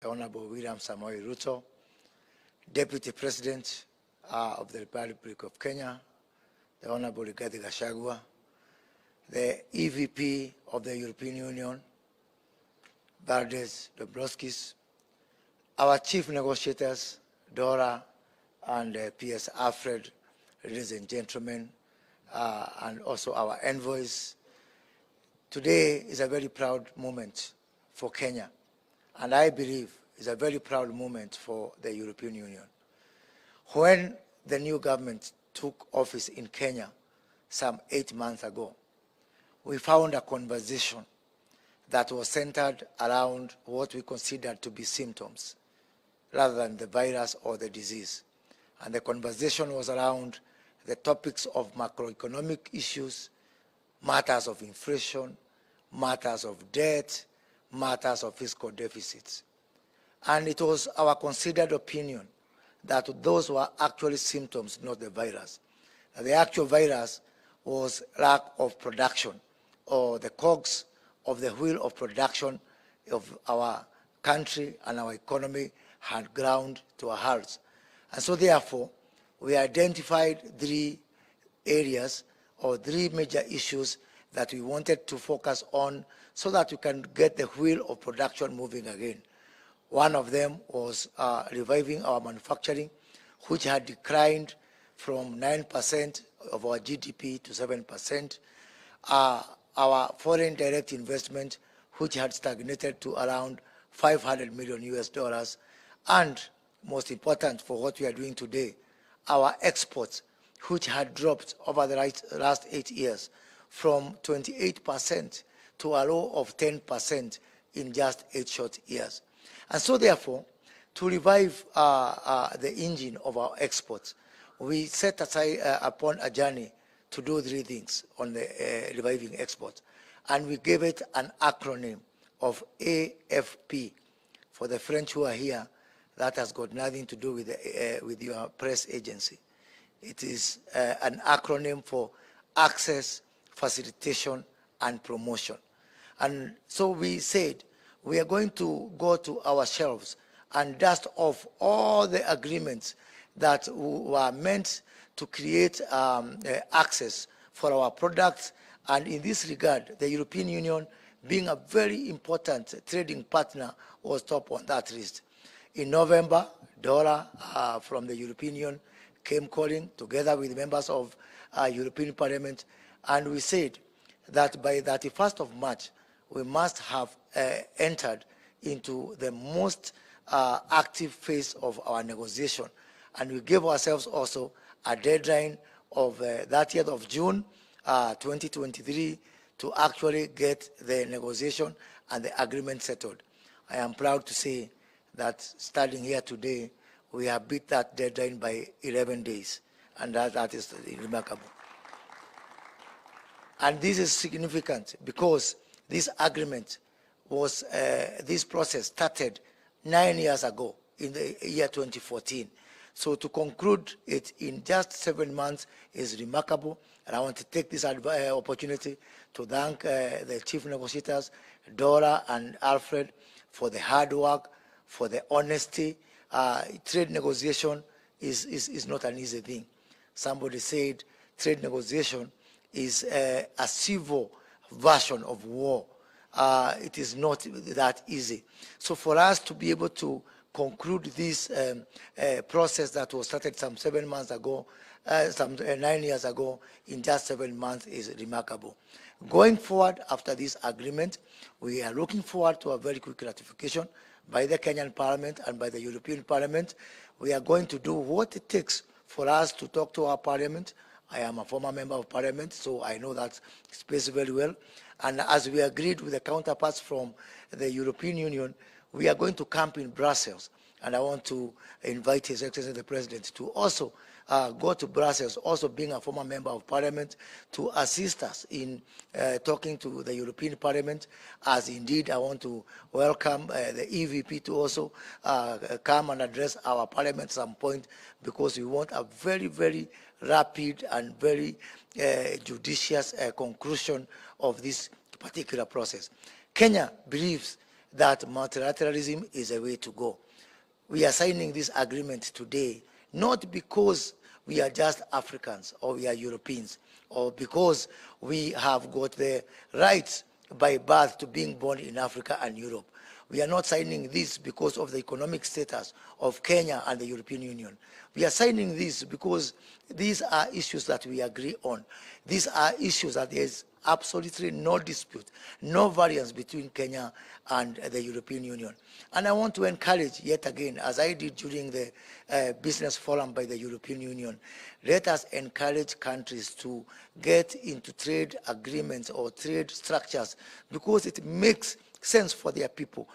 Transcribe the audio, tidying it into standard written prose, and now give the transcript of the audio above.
the Honorable William Samoei Ruto, Deputy President of the Republic of Kenya, the Honorable Rigathi Gachagua, the EVP of the European Union, Valdis Dombrovskis, our chief negotiators, Dora and PS Alfred, ladies and gentlemen, and also our envoys. Today is a very proud moment for Kenya, and I believe it's a very proud moment for the European Union. When the new government took office in Kenya some 8 months ago, we found a conversation that was centered around what we considered to be symptoms rather than the virus or the disease. And the conversation was around the topics of macroeconomic issues, matters of inflation, matters of debt, matters of fiscal deficits. And it was our considered opinion that those were actually symptoms, not the virus. The actual virus was lack of production, or the cogs of the wheel of production of our country and our economy had ground to a halt. And so therefore, we identified 3 areas or 3 major issues that we wanted to focus on so that we can get the wheel of production moving again. One of them was reviving our manufacturing, which had declined from 9% of our GDP to 7%. Our foreign direct investment, which had stagnated to around $500 million, and most important for what we are doing today, our exports, which had dropped over the last 8 years from 28% to a low of 10% in just 8 short years. And so therefore, to revive the engine of our exports, we set aside upon a journey to do 3 things on the reviving exports. And we gave it an acronym of AFP. For the French who are here, that has got nothing to do with your press agency. It is an acronym for access, facilitation, and promotion. And so we said, we are going to go to our shelves and dust off all the agreements that were meant to create access for our products. And in this regard, the European Union, being a very important trading partner, was top on that list. In November, Dora from the European Union came calling together with members of European Parliament, and we said that by 31st of March, we must have entered into the most active phase of our negotiation. And we gave ourselves also a deadline of 30th of June 2023 to actually get the negotiation and the agreement settled. I am proud to say that starting here today, we have beat that deadline by 11 days, and that is remarkable. And this is significant because this agreement was, this process started 9 years ago in the year 2014. So to conclude it in just 7 months is remarkable. And I want to take this opportunity to thank the chief negotiators, Dora and Alfred, for the hard work, for the honesty. Trade negotiation is not an easy thing. Somebody said trade negotiation is a civil version of war. It is not that easy. So for us to be able to conclude this process that was started some 7 months ago, 9 years ago, in just 7 months is remarkable. Going forward after this agreement, we are looking forward to a very quick ratification by the Kenyan Parliament and by the European Parliament. We are going to do what it takes for us to talk to our Parliament. I am a former member of Parliament, so I know that space very well. And as we agreed with the counterparts from the European Union, we are going to camp in Brussels. And I want to invite His Excellency the President to also go to Brussels, also being a former member of Parliament, to assist us in talking to the European Parliament, as indeed I want to welcome the EVP to also come and address our Parliament at some point, because we want a very, very rapid and very judicious conclusion of this particular process. Kenya believes that multilateralism is a way to go. We are signing this agreement today, not because we are just Africans or we are Europeans, or because we have got the rights by birth to being born in Africa and Europe. We are not signing this because of the economic status of Kenya and the European Union. We are signing this because these are issues that we agree on. These are issues that there is absolutely no dispute, no variance between Kenya and the European Union. And I want to encourage, yet again, as I did during the business forum by the European Union, let us encourage countries to get into trade agreements or trade structures because it makes sense for their people.